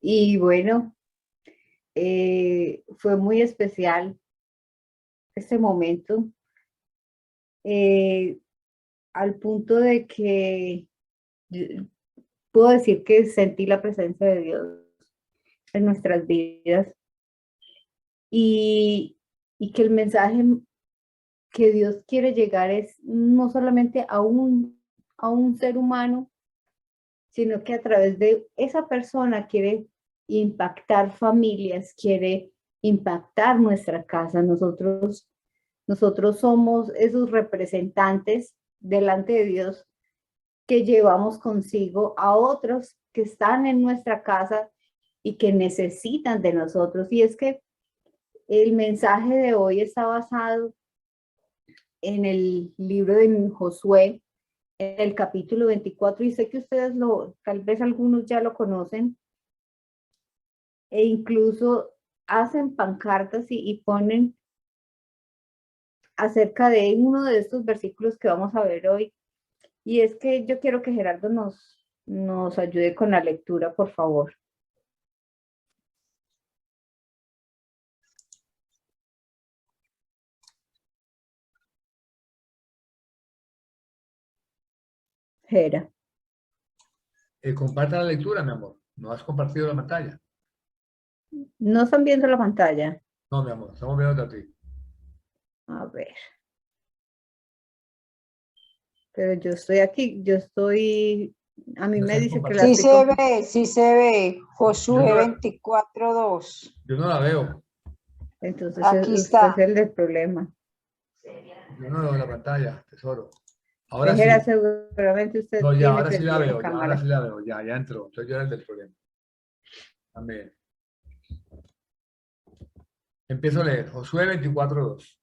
Y bueno, fue muy especial este momento, eh, al punto de que puedo decir que sentí la presencia de Dios en nuestras vidas y, y que el mensaje que Dios quiere llegar es no solamente a un ser humano, sino que a través de esa persona quiere impactar familias, quiere impactar nuestra casa. Nosotros somos esos representantes delante de Dios que llevamos consigo a otros que están en nuestra casa y que necesitan de nosotros. Y es que el mensaje de hoy está basado en el libro de Josué, en el capítulo 24, y sé que ustedes tal vez algunos ya lo conocen, e incluso hacen pancartas y ponen acerca de uno de estos versículos que vamos a ver hoy. Y es que yo quiero que Gerardo nos ayude con la lectura, por favor. Gera. Comparta la lectura, mi amor. ¿No has compartido la pantalla? ¿No están viendo la pantalla? No, mi amor, estamos viendo a ti. A ver. Pero yo estoy aquí, a mí No me estás dice que la compartiendo. estoy Sí se ve. Yo Josué no la, 24:2. yo no la veo. Entonces Aquí usted es está. el del problema. Yo no veo la pantalla, tesoro. Ahora Gera, sí. seguramente usted No, ya, tiene ahora sí la prendida la veo. Ya, ahora sí cámara. la veo. Ya entró. Entonces yo era el del problema. También. Empiezo a leer. Josué 24:2.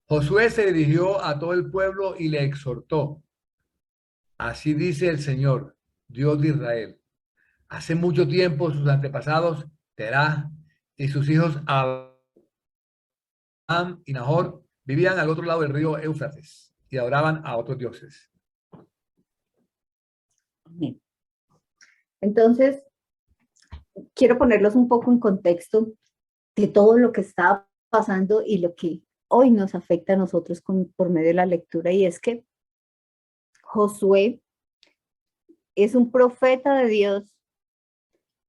Josué se dirigió a todo el pueblo y le exhortó. Así dice el Señor, Dios de Israel. Hace mucho tiempo sus antepasados, Terah y sus hijos Abraham y Nahor, vivían al otro lado del río Éufrates y adoraban a otros dioses. Entonces, quiero ponerlos un poco en contexto de todo lo que está pasando y lo que hoy nos afecta a nosotros por medio de la lectura. Y es que Josué es un profeta de Dios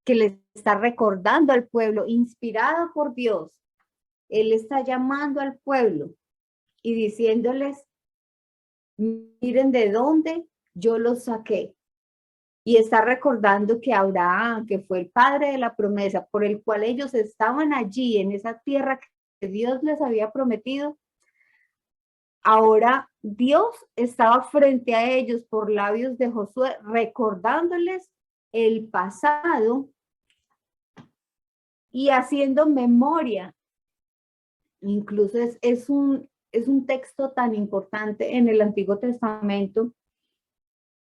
que le está recordando al pueblo, inspirado por Dios. Él está llamando al pueblo y diciéndoles, miren de dónde yo los saqué. Y está recordando que Abraham, que fue el padre de la promesa, por el cual ellos estaban allí en esa tierra que Dios les había prometido, ahora Dios estaba frente a ellos por labios de Josué, recordándoles el pasado y haciendo memoria. Incluso es un texto tan importante en el Antiguo Testamento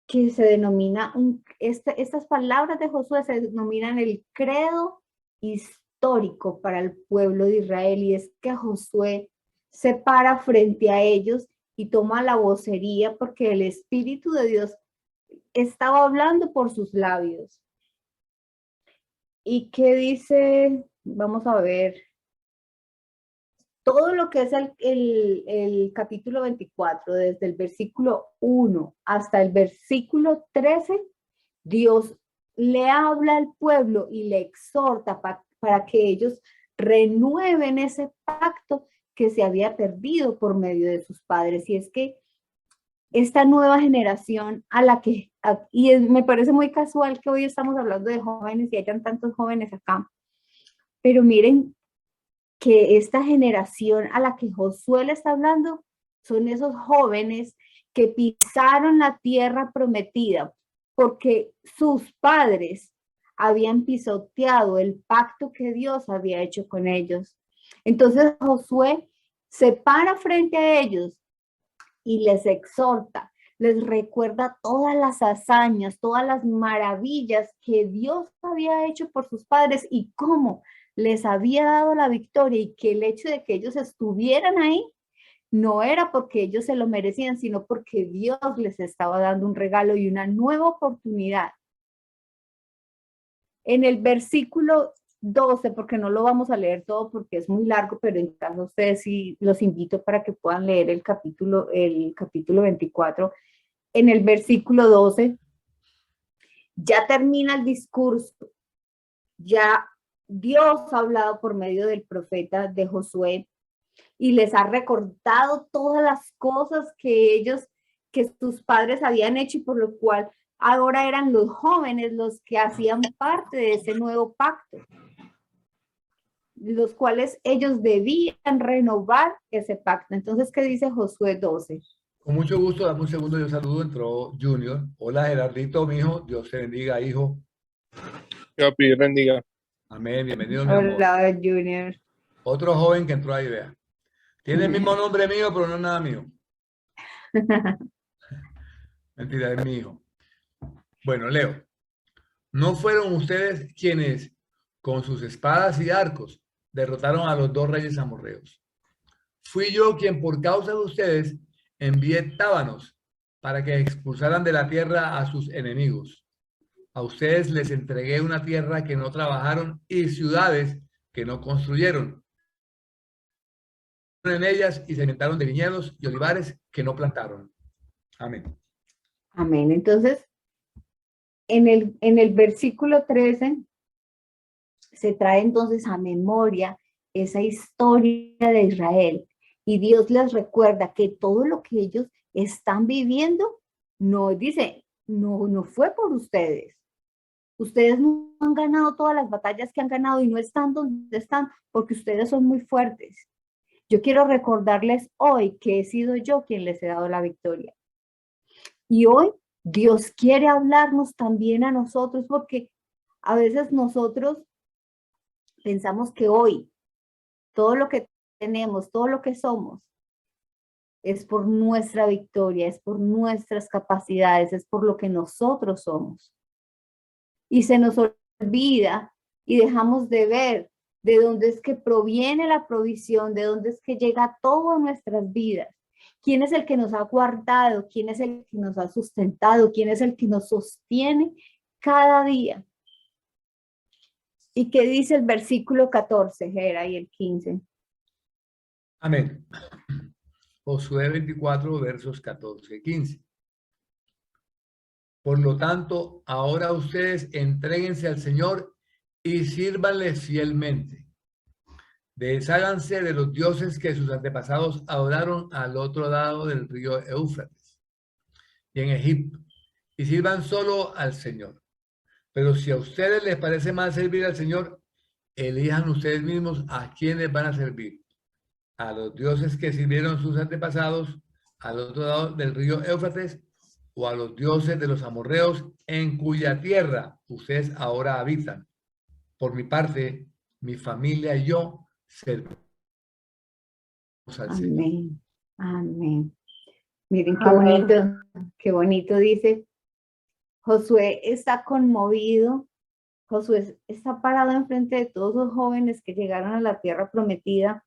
que se denomina, estas palabras de Josué se denominan el credo histórico para el pueblo de Israel, y es que Josué se para frente a ellos y toma la vocería porque el Espíritu de Dios estaba hablando por sus labios. ¿Y qué dice? Vamos a ver. Todo lo que es el capítulo 24, desde el versículo 1 hasta el versículo 13, Dios le habla al pueblo y le exhorta para que ellos renueven ese pacto que se había perdido por medio de sus padres. Y es que esta nueva generación me parece muy casual que hoy estamos hablando de jóvenes y hayan tantos jóvenes acá, pero miren que esta generación a la que Josué le está hablando son esos jóvenes que pisaron la tierra prometida porque sus padres habían pisoteado el pacto que Dios había hecho con ellos. Entonces Josué se para frente a ellos y les exhorta, les recuerda todas las hazañas, todas las maravillas que Dios había hecho por sus padres y cómo les había dado la victoria, y que el hecho de que ellos estuvieran ahí no era porque ellos se lo merecían, sino porque Dios les estaba dando un regalo y una nueva oportunidad En el versículo 12, porque no lo vamos a leer todo porque es muy largo, pero en caso ustedes sí los invito para que puedan leer el capítulo 24. En el versículo 12 ya termina el discurso, ya Dios ha hablado por medio del profeta de Josué y les ha recordado todas las cosas que sus padres habían hecho y por lo cual ahora eran los jóvenes los que hacían parte de ese nuevo pacto, los cuales ellos debían renovar ese pacto. Entonces, ¿qué dice Josué 12? Con mucho gusto, dame un segundo, yo saludo, entró Junior. Hola Gerardito, mi hijo, Dios te bendiga, hijo. Dios bendiga. Amén, bienvenido, mi amor. Hola, Junior. Otro joven que entró ahí, vea. Tiene el mismo nombre mío, pero no es nada mío. Mentira, es mi hijo. Bueno, leo. ¿No fueron ustedes quienes con sus espadas y arcos derrotaron a los 2 reyes amorreos? Fui yo quien por causa de ustedes envié tábanos para que expulsaran de la tierra a sus enemigos. A ustedes les entregué una tierra que no trabajaron y ciudades que no construyeron. En ellas y se alimentaron de viñedos y olivares que no plantaron. Amén. Amén. Entonces, en el versículo 13 se trae entonces a memoria esa historia de Israel y Dios les recuerda que todo lo que ellos están viviendo no fue por ustedes. Ustedes no han ganado todas las batallas que han ganado y no están donde están porque ustedes son muy fuertes. Yo quiero recordarles hoy que he sido yo quien les he dado la victoria. Y hoy Dios quiere hablarnos también a nosotros porque a veces nosotros pensamos que hoy todo lo que tenemos, todo lo que somos, es por nuestra victoria, es por nuestras capacidades, es por lo que nosotros somos. Y se nos olvida y dejamos de ver de dónde es que proviene la provisión, de dónde es que llega todo a nuestras vidas. ¿Quién es el que nos ha guardado? ¿Quién es el que nos ha sustentado? ¿Quién es el que nos sostiene cada día? ¿Y qué dice el versículo 14, Gera, y el 15? Amén. Josué 24, versos 14 y 15. Por lo tanto, ahora ustedes entréguense al Señor y sírvanle fielmente. Desháganse de los dioses que sus antepasados adoraron al otro lado del río Éufrates y en Egipto, y sirvan solo al Señor. Pero si a ustedes les parece mal servir al Señor, elijan ustedes mismos a quienes van a servir. A los dioses que sirvieron sus antepasados al otro lado del río Éufrates, o a los dioses de los amorreos en cuya tierra ustedes ahora habitan. Por mi parte, mi familia y yo servimos al Señor. Amén. Amén. Miren Amén. qué bonito dice. Josué está conmovido. Josué está parado enfrente de todos los jóvenes que llegaron a la tierra prometida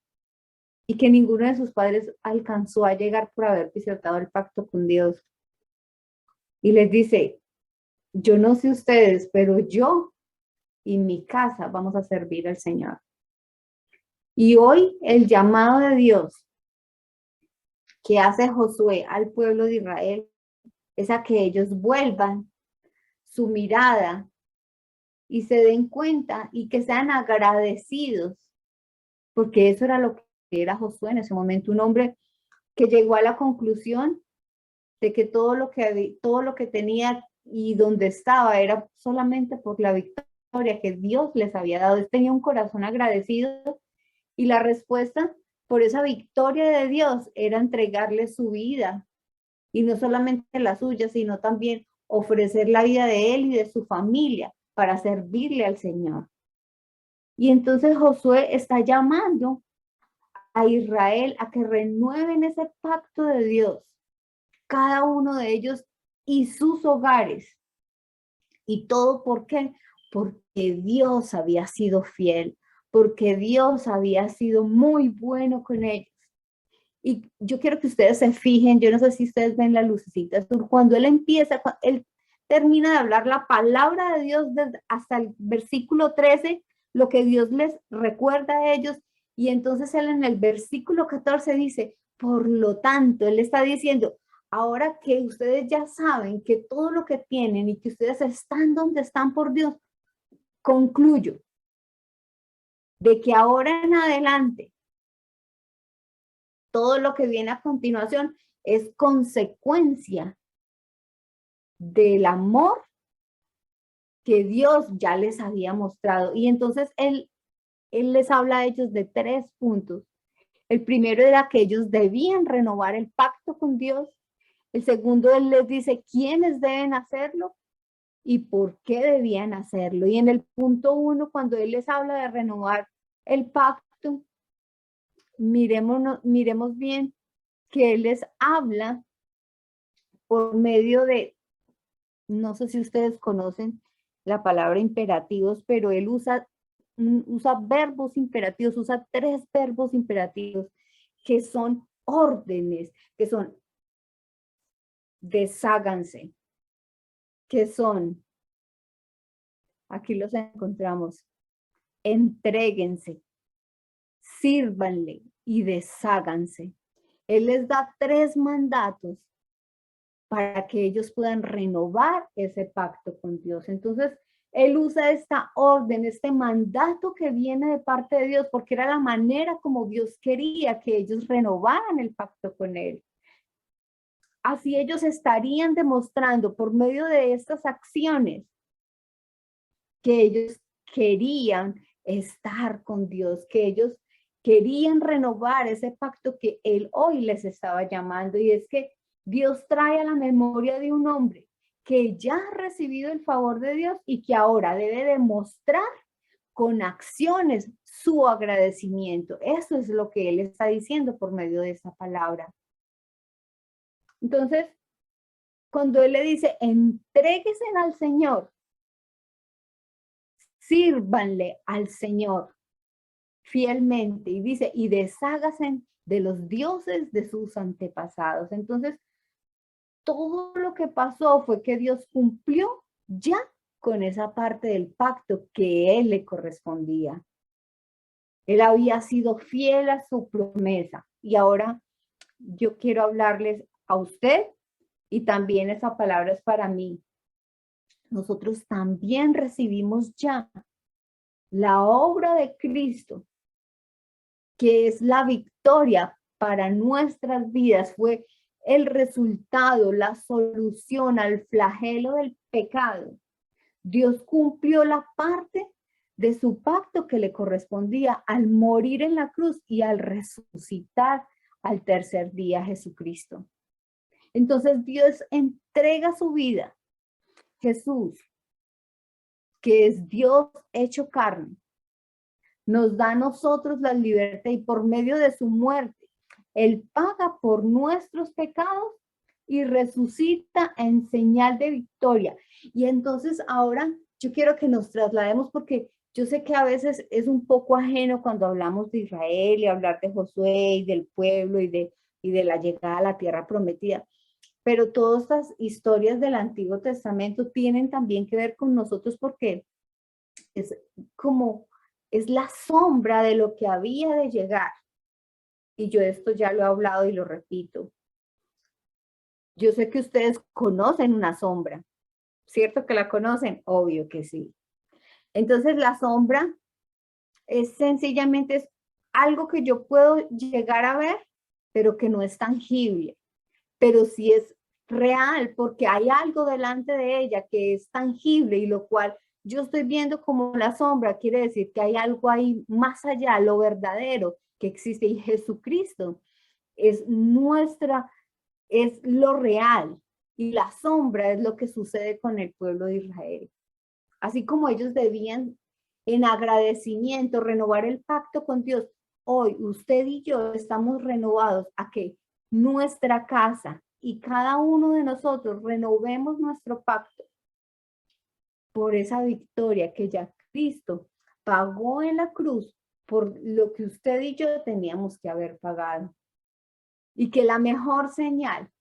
y que ninguno de sus padres alcanzó a llegar por haber pisoteado el pacto con Dios. Y les dice, yo no sé ustedes, pero yo y mi casa vamos a servir al Señor. Y hoy el llamado de Dios que hace Josué al pueblo de Israel es a que ellos vuelvan su mirada y se den cuenta y que sean agradecidos, porque eso era lo que era Josué en ese momento, un hombre que llegó a la conclusión de que todo lo que tenía y donde estaba era solamente por la victoria que Dios les había dado. Él tenía un corazón agradecido y la respuesta por esa victoria de Dios era entregarle su vida y no solamente la suya, sino también ofrecer la vida de él y de su familia para servirle al Señor. Y entonces Josué está llamando a Israel a que renueven ese pacto de Dios, cada uno de ellos y sus hogares. ¿Y todo por qué? Porque Dios había sido fiel, porque Dios había sido muy bueno con ellos. Y yo quiero que ustedes se fijen, yo no sé si ustedes ven la lucecita azul, cuando él empieza, él termina de hablar la palabra de Dios hasta el versículo 13, lo que Dios les recuerda a ellos. Y entonces él en el versículo 14 dice, por lo tanto, él está diciendo, ahora que ustedes ya saben que todo lo que tienen y que ustedes están donde están por Dios, concluyo de que ahora en adelante, todo lo que viene a continuación es consecuencia del amor que Dios ya les había mostrado. Y entonces él les habla a ellos de 3 puntos. El primero era que ellos debían renovar el pacto con Dios. El segundo, él les dice quiénes deben hacerlo y por qué debían hacerlo. Y en el punto 1, cuando él les habla de renovar el pacto, miremos bien que él les habla por medio de, no sé si ustedes conocen la palabra imperativos, pero él usa verbos imperativos, usa 3 verbos imperativos que son órdenes, que son desháganse, que son, aquí los encontramos, entréguense, sírvanle y desháganse. Él les da 3 mandatos para que ellos puedan renovar ese pacto con Dios. Entonces, él usa esta orden, este mandato que viene de parte de Dios, porque era la manera como Dios quería que ellos renovaran el pacto con él. Así ellos estarían demostrando por medio de estas acciones que ellos querían estar con Dios, que ellos querían renovar ese pacto que él hoy les estaba llamando. Y es que Dios trae a la memoria de un hombre que ya ha recibido el favor de Dios y que ahora debe demostrar con acciones su agradecimiento. Eso es lo que él está diciendo por medio de esa palabra. Entonces, cuando él le dice, entréguense al Señor, sírvanle al Señor fielmente, y dice, y desháganse de los dioses de sus antepasados. Entonces, todo lo que pasó fue que Dios cumplió ya con esa parte del pacto que él le correspondía. Él había sido fiel a su promesa. Y ahora yo quiero hablarles a usted, y también esa palabra es para mí. Nosotros también recibimos ya la obra de Cristo, que es la victoria para nuestras vidas, fue el resultado, la solución al flagelo del pecado. Dios cumplió la parte de su pacto que le correspondía al morir en la cruz y al resucitar al tercer día Jesucristo. Entonces Dios entrega su vida. Jesús, que es Dios hecho carne, nos da a nosotros la libertad, y por medio de su muerte, Él paga por nuestros pecados y resucita en señal de victoria. Y entonces ahora yo quiero que nos traslademos, porque yo sé que a veces es un poco ajeno cuando hablamos de Israel y hablar de Josué y del pueblo y de la llegada a la tierra prometida. Pero todas estas historias del Antiguo Testamento tienen también que ver con nosotros, porque es como, es la sombra de lo que había de llegar. Y yo esto ya lo he hablado y lo repito. Yo sé que ustedes conocen una sombra, ¿cierto que la conocen? Obvio que sí. Entonces la sombra es sencillamente algo que yo puedo llegar a ver, pero que no es tangible, pero sí es real, porque hay algo delante de ella que es tangible, y lo cual yo estoy viendo como la sombra quiere decir que hay algo ahí más allá, lo verdadero que existe, y Jesucristo es es lo real, y la sombra es lo que sucede con el pueblo de Israel. Así como ellos debían en agradecimiento renovar el pacto con Dios, hoy usted y yo estamos renovados a que nuestra casa y cada uno de nosotros renovemos nuestro pacto por esa victoria que ya Cristo pagó en la cruz por lo que usted y yo teníamos que haber pagado. Y que la mejor señal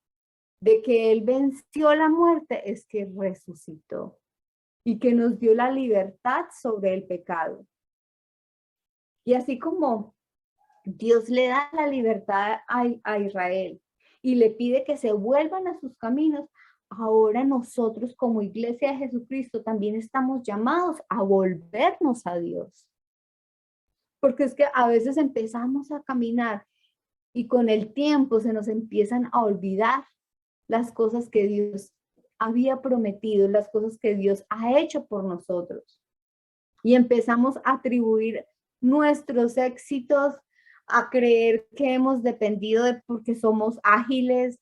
de que Él venció la muerte es que resucitó y que nos dio la libertad sobre el pecado. Y así como Dios le da la libertad a Israel y le pide que se vuelvan a sus caminos, ahora nosotros como Iglesia de Jesucristo también estamos llamados a volvernos a Dios. Porque es que a veces empezamos a caminar y con el tiempo se nos empiezan a olvidar las cosas que Dios había prometido, las cosas que Dios ha hecho por nosotros. Y empezamos a atribuir nuestros éxitos, a creer que hemos dependido de porque somos ágiles,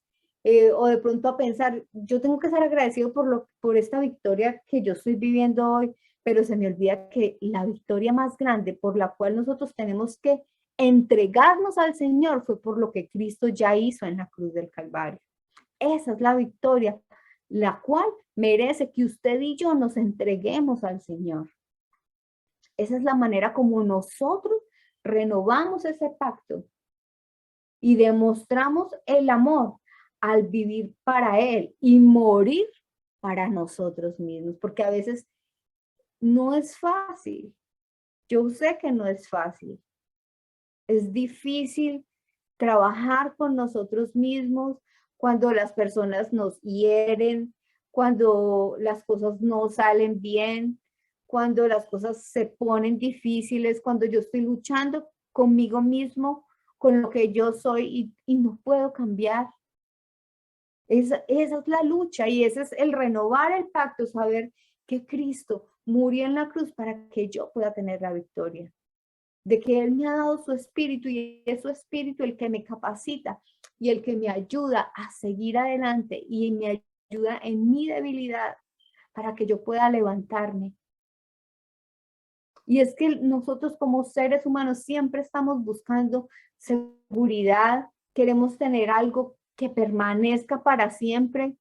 o de pronto a pensar, yo tengo que ser agradecido por esta victoria que yo estoy viviendo hoy, pero se me olvida que la victoria más grande por la cual nosotros tenemos que entregarnos al Señor fue por lo que Cristo ya hizo en la cruz del Calvario. Esa es la victoria, la cual merece que usted y yo nos entreguemos al Señor. Esa es la manera como nosotros renovamos ese pacto y demostramos el amor al vivir para Él y morir para nosotros mismos, porque a veces no es fácil. Yo sé que no es fácil. Es difícil trabajar con nosotros mismos cuando las personas nos hieren, cuando las cosas no salen bien, cuando las cosas se ponen difíciles, cuando yo estoy luchando conmigo mismo, con lo que yo soy y no puedo cambiar. Esa es la lucha y ese es el renovar el pacto, saber que Cristo murió en la cruz para que yo pueda tener la victoria, de que Él me ha dado su espíritu y es su espíritu el que me capacita y el que me ayuda a seguir adelante y me ayuda en mi debilidad para que yo pueda levantarme. Y es que nosotros como seres humanos siempre estamos buscando seguridad, queremos tener algo que permanezca para siempre,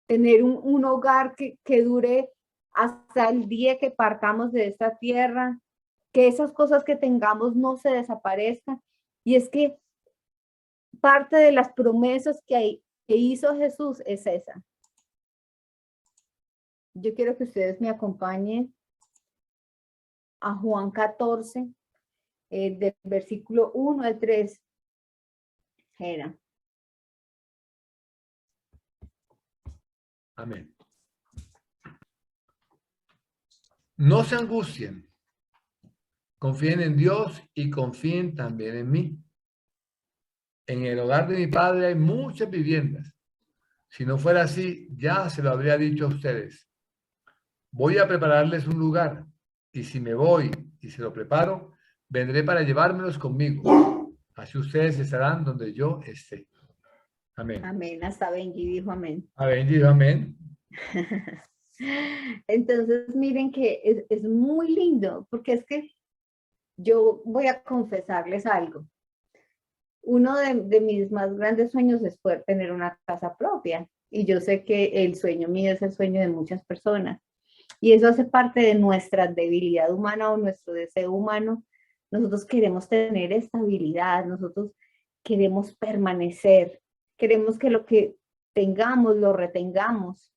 tener un hogar que dure hasta el día que partamos de esta tierra, que esas cosas que tengamos no se desaparezcan. Y es que parte de las promesas que hizo Jesús es esa. Yo quiero que ustedes me acompañen a Juan 14, del versículo 1 al 3. Era. Amén. No se angustien. Confíen en Dios y confíen también en mí. En el hogar de mi padre hay muchas viviendas. Si no fuera así, ya se lo habría dicho a ustedes. Voy a prepararles un lugar, y si me voy y se lo preparo, vendré para llevármelos conmigo. Así ustedes estarán donde yo esté. Amén. Amén. Hasta Benji dijo amén. Amén, dijo amén. Entonces, miren que es muy lindo, porque es que yo voy a confesarles algo. Uno de mis más grandes sueños es poder tener una casa propia. Y yo sé que el sueño mío es el sueño de muchas personas. Y eso hace parte de nuestra debilidad humana o nuestro deseo humano. Nosotros queremos tener estabilidad, nosotros queremos permanecer, queremos que lo que tengamos lo retengamos.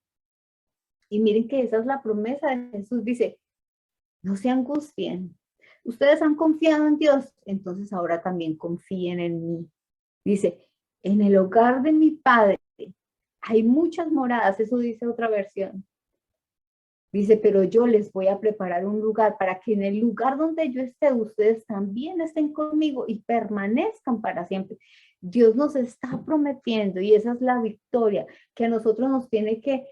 Y miren que esa es la promesa de Jesús. Dice, no se angustien. Ustedes han confiado en Dios, entonces ahora también confíen en mí. Dice, en el hogar de mi Padre hay muchas moradas, eso dice otra versión. Dice, pero yo les voy a preparar un lugar para que en el lugar donde yo esté, ustedes también estén conmigo y permanezcan para siempre. Dios nos está prometiendo y esa es la victoria que a nosotros nos tiene que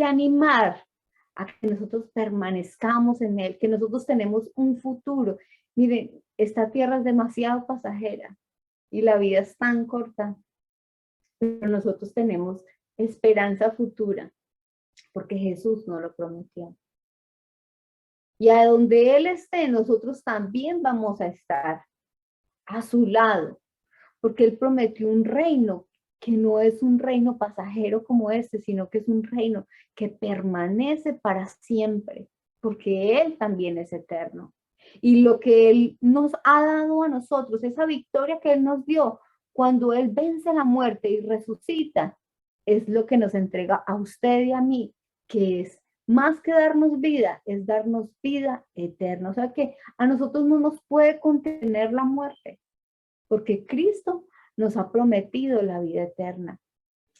animar a que nosotros permanezcamos en Él, que nosotros tenemos un futuro. Miren, esta tierra es demasiado pasajera y la vida es tan corta, pero nosotros tenemos esperanza futura, porque Jesús nos lo prometió. Y a donde Él esté, nosotros también vamos a estar a su lado, porque Él prometió un reino que no es un reino pasajero como este, sino que es un reino que permanece para siempre, porque Él también es eterno. Y lo que Él nos ha dado a nosotros, esa victoria que Él nos dio, cuando Él vence la muerte y resucita, es lo que nos entrega a usted y a mí, que es más que darnos vida, es darnos vida eterna. O sea que a nosotros no nos puede contener la muerte, porque Cristo nos ha prometido la vida eterna.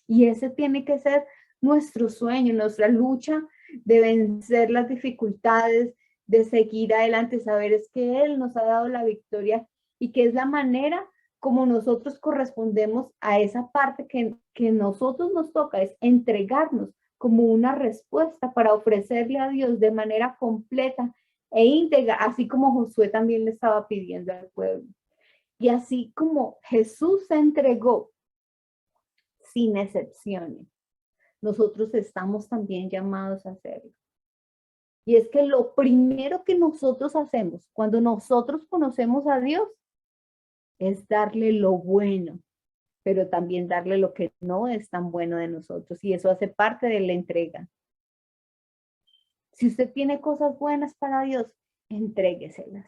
Y ese tiene que ser nuestro sueño, nuestra lucha de vencer las dificultades, de seguir adelante, saber es que Él nos ha dado la victoria y que es la manera como nosotros correspondemos a esa parte que nosotros nos toca, es entregarnos como una respuesta para ofrecerle a Dios de manera completa e íntegra, así como Josué también le estaba pidiendo al pueblo. Y así como Jesús se entregó sin excepciones, nosotros estamos también llamados a hacerlo. Y es que lo primero que nosotros hacemos cuando nosotros conocemos a Dios es darle lo bueno, pero también darle lo que no es tan bueno de nosotros. Y eso hace parte de la entrega. Si usted tiene cosas buenas para Dios, entrégueselas.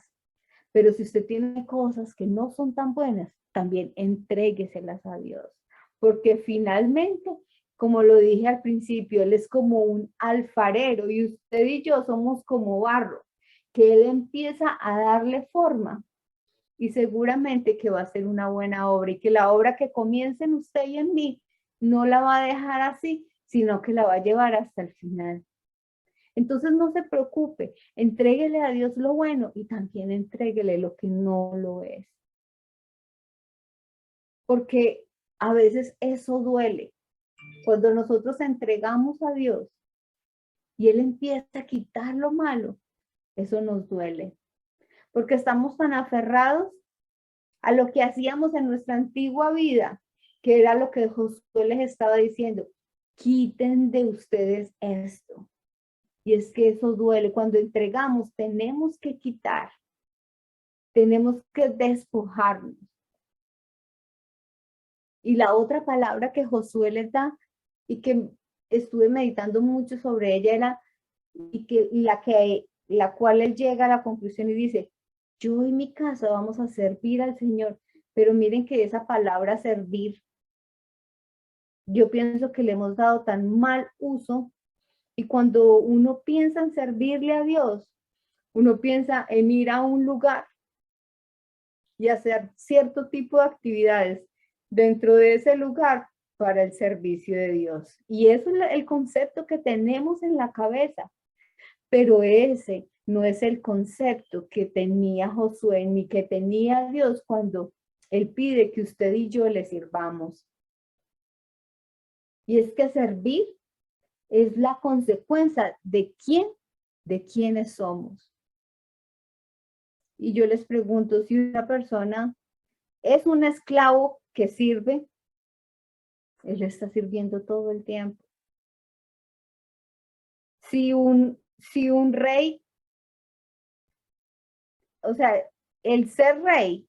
Pero si usted tiene cosas que no son tan buenas, también entrégueselas a Dios. Porque finalmente, como lo dije al principio, Él es como un alfarero y usted y yo somos como barro, que Él empieza a darle forma y seguramente que va a ser una buena obra y que la obra que comience en usted y en mí no la va a dejar así, sino que la va a llevar hasta el final. Entonces no se preocupe, entréguele a Dios lo bueno y también entréguele lo que no lo es. Porque a veces eso duele. Cuando nosotros entregamos a Dios y Él empieza a quitar lo malo, eso nos duele. Porque estamos tan aferrados a lo que hacíamos en nuestra antigua vida, que era lo que Josué les estaba diciendo, quiten de ustedes esto. Y es que eso duele. Cuando entregamos, tenemos que quitar, tenemos que despojarnos. Y la otra palabra que Josué les da y que estuve meditando mucho sobre ella era la cual él llega a la conclusión y dice, yo y mi casa vamos a servir al Señor. Pero miren que esa palabra servir, yo pienso que le hemos dado tan mal uso. Y cuando uno piensa en servirle a Dios, uno piensa en ir a un lugar y hacer cierto tipo de actividades dentro de ese lugar para el servicio de Dios. Y eso es el concepto que tenemos en la cabeza. Pero ese no es el concepto que tenía Josué ni que tenía Dios cuando Él pide que usted y yo le sirvamos. Y es que servir es la consecuencia de quiénes somos. Y yo les pregunto, si una persona es un esclavo que sirve, él está sirviendo todo el tiempo. Si un rey, o sea, el ser rey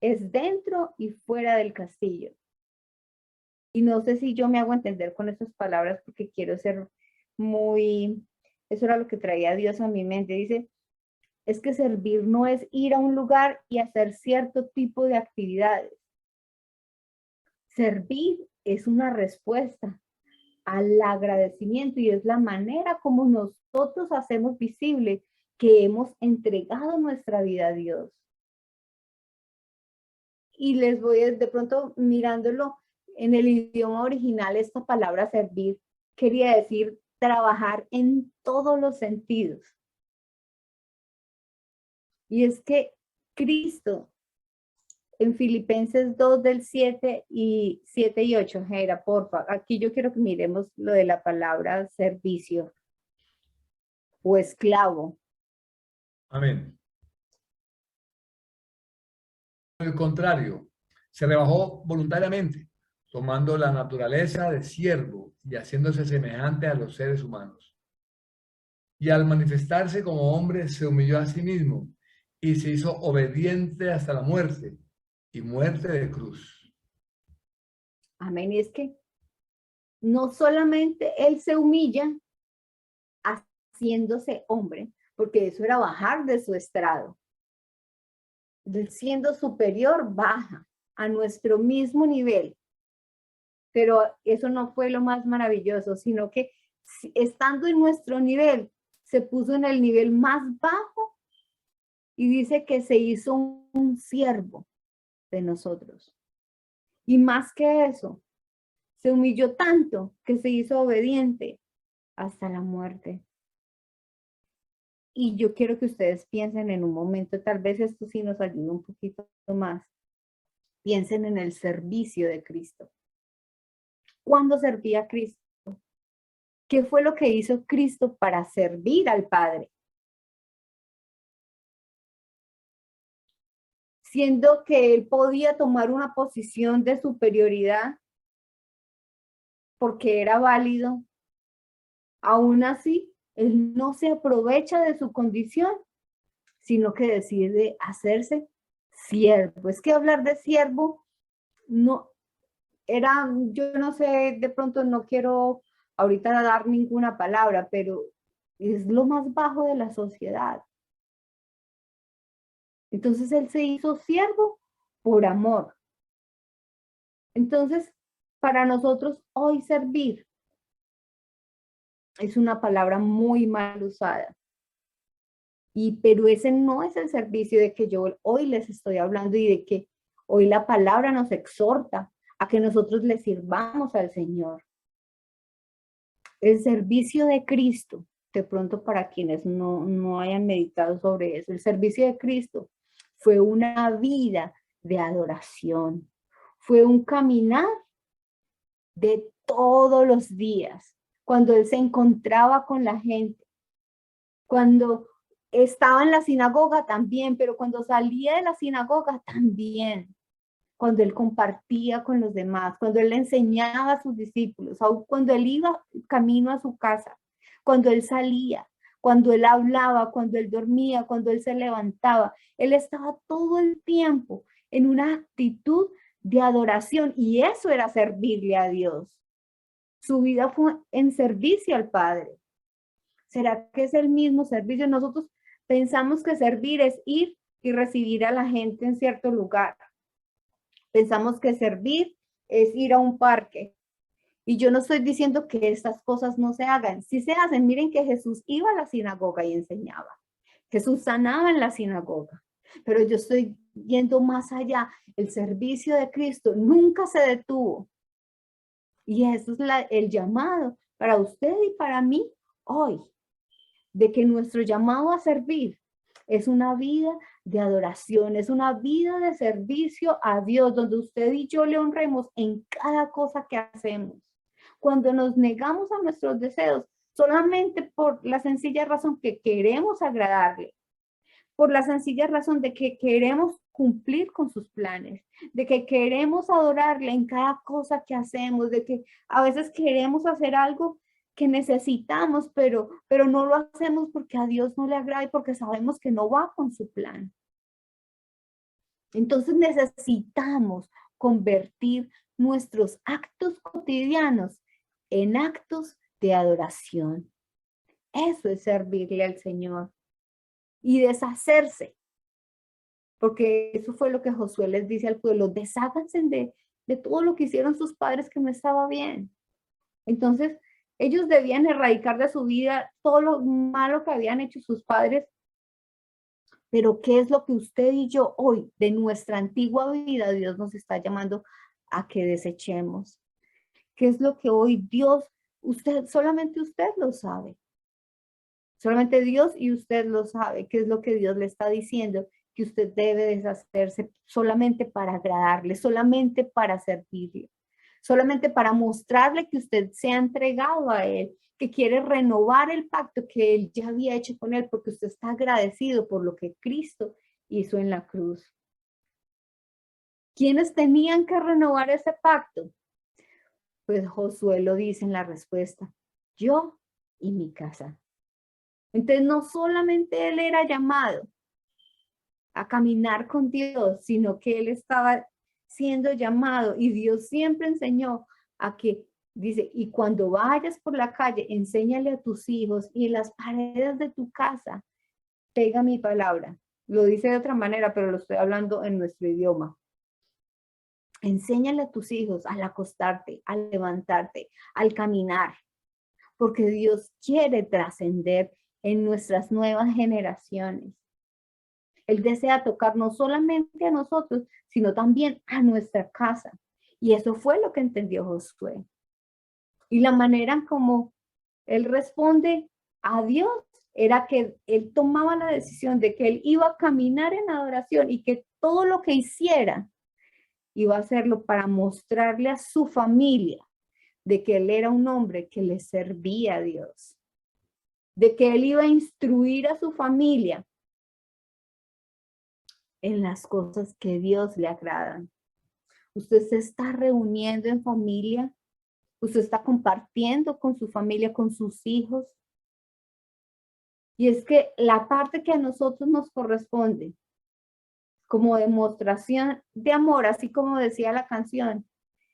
es dentro y fuera del castillo. Y no sé si yo me hago entender con estas palabras porque quiero ser eso era lo que traía Dios a mi mente. Dice, es que servir no es ir a un lugar y hacer cierto tipo de actividades. Servir es una respuesta al agradecimiento y es la manera como nosotros hacemos visible que hemos entregado nuestra vida a Dios. Y les voy de pronto mirándolo en el idioma original, esta palabra servir quería decir trabajar en todos los sentidos. Y es que Cristo en Filipenses 2 del 7 y 8, Jera, porfa, aquí yo quiero que miremos lo de la palabra servicio o esclavo. Amén. Al contrario, se rebajó voluntariamente, tomando la naturaleza de siervo y haciéndose semejante a los seres humanos. Y al manifestarse como hombre, se humilló a sí mismo y se hizo obediente hasta la muerte y muerte de cruz. Amén. Y es que no solamente Él se humilla haciéndose hombre, porque eso era bajar de su estrado. Siendo superior, baja a nuestro mismo nivel. Pero eso no fue lo más maravilloso, sino que estando en nuestro nivel, se puso en el nivel más bajo y dice que se hizo un siervo de nosotros. Y más que eso, se humilló tanto que se hizo obediente hasta la muerte. Y yo quiero que ustedes piensen en un momento, tal vez esto sí nos ayude un poquito más. Piensen en el servicio de Cristo. ¿Cuándo servía a Cristo? ¿Qué fue lo que hizo Cristo para servir al Padre? Siendo que él podía tomar una posición de superioridad porque era válido, aún así, él no se aprovecha de su condición, sino que decide hacerse siervo. Es que hablar de siervo no era, yo no sé, de pronto no quiero ahorita dar ninguna palabra, pero es lo más bajo de la sociedad. Entonces él se hizo siervo por amor. Entonces, para nosotros hoy servir es una palabra muy mal usada. Pero ese no es el servicio de que yo hoy les estoy hablando y de que hoy la palabra nos exhorta a que nosotros le sirvamos al Señor. El servicio de Cristo, de pronto para quienes no hayan meditado sobre eso, el servicio de Cristo fue una vida de adoración, fue un caminar de todos los días, cuando él se encontraba con la gente, cuando estaba en la sinagoga también, pero cuando salía de la sinagoga también, cuando él compartía con los demás, cuando él le enseñaba a sus discípulos, aun cuando él iba camino a su casa, cuando él salía, cuando él hablaba, cuando él dormía, cuando él se levantaba, él estaba todo el tiempo en una actitud de adoración y eso era servirle a Dios. Su vida fue en servicio al Padre. ¿Será que es el mismo servicio? Nosotros pensamos que servir es ir y recibir a la gente en cierto lugar. Pensamos que servir es ir a un parque. Y yo no estoy diciendo que estas cosas no se hagan. Sí se hacen. Miren que Jesús iba a la sinagoga y enseñaba. Jesús sanaba en la sinagoga. Pero yo estoy yendo más allá. El servicio de Cristo nunca se detuvo. Y eso es el llamado para usted y para mí hoy. De que nuestro llamado a servir es una vida de adoración, es una vida de servicio a Dios, donde usted y yo le honremos en cada cosa que hacemos. Cuando nos negamos a nuestros deseos, solamente por la sencilla razón que queremos agradarle, por la sencilla razón de que queremos cumplir con sus planes, de que queremos adorarle en cada cosa que hacemos, de que a veces queremos hacer algo que necesitamos, pero no lo hacemos porque a Dios no le agrada y porque sabemos que no va con su plan. Entonces necesitamos convertir nuestros actos cotidianos en actos de adoración. Eso es servirle al Señor y deshacerse, porque eso fue lo que Josué les dice al pueblo: desháganse de todo lo que hicieron sus padres que no estaba bien. Entonces, ellos debían erradicar de su vida todo lo malo que habían hecho sus padres. Pero ¿qué es lo que usted y yo hoy, de nuestra antigua vida, Dios nos está llamando a que desechemos? ¿Qué es lo que hoy Dios, solamente usted lo sabe? Solamente Dios y usted lo sabe. ¿Qué es lo que Dios le está diciendo? Que usted debe deshacerse solamente para agradarle, solamente para servirle, solamente para mostrarle que usted se ha entregado a Él, que quiere renovar el pacto que Él ya había hecho con Él, porque usted está agradecido por lo que Cristo hizo en la cruz. ¿Quiénes tenían que renovar ese pacto? Pues Josué lo dice en la respuesta: yo y mi casa. Entonces no solamente él era llamado a caminar con Dios, sino que él estaba siendo llamado, y Dios siempre enseñó a que, dice, y cuando vayas por la calle, enséñale a tus hijos, y en las paredes de tu casa, pega mi palabra. Lo dice de otra manera, pero lo estoy hablando en nuestro idioma. Enséñale a tus hijos al acostarte, al levantarte, al caminar, porque Dios quiere trascender en nuestras nuevas generaciones. Él desea tocar no solamente a nosotros, sino también a nuestra casa. Y eso fue lo que entendió Josué. Y la manera como él responde a Dios era que él tomaba la decisión de que él iba a caminar en adoración y que todo lo que hiciera iba a hacerlo para mostrarle a su familia de que él era un hombre que le servía a Dios, de que él iba a instruir a su familia en las cosas que Dios le agradan. Usted se está reuniendo en familia, usted está compartiendo con su familia, con sus hijos. Y es que la parte que a nosotros nos corresponde como demostración de amor, así como decía la canción,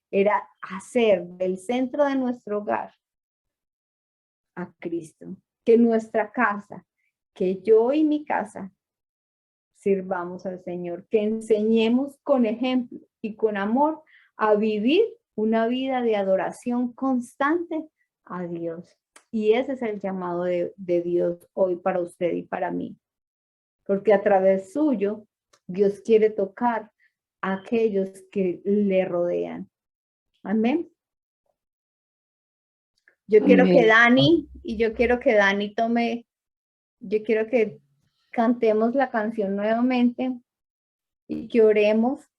era hacer del centro de nuestro hogar a Cristo. Que nuestra casa, que yo y mi casa sirvamos al Señor, que enseñemos con ejemplo y con amor a vivir una vida de adoración constante a Dios. Y ese es el llamado de Dios hoy para usted y para mí. Porque a través suyo, Dios quiere tocar a aquellos que le rodean. Amén. Yo quiero que Dani, yo quiero que cantemos la canción nuevamente y que oremos,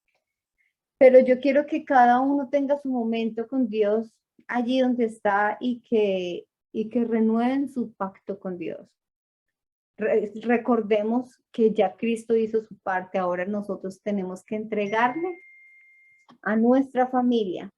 pero yo quiero que cada uno tenga su momento con Dios allí donde está y que renueven su pacto con Dios. Recordemos que ya Cristo hizo su parte, ahora nosotros tenemos que entregarle a nuestra familia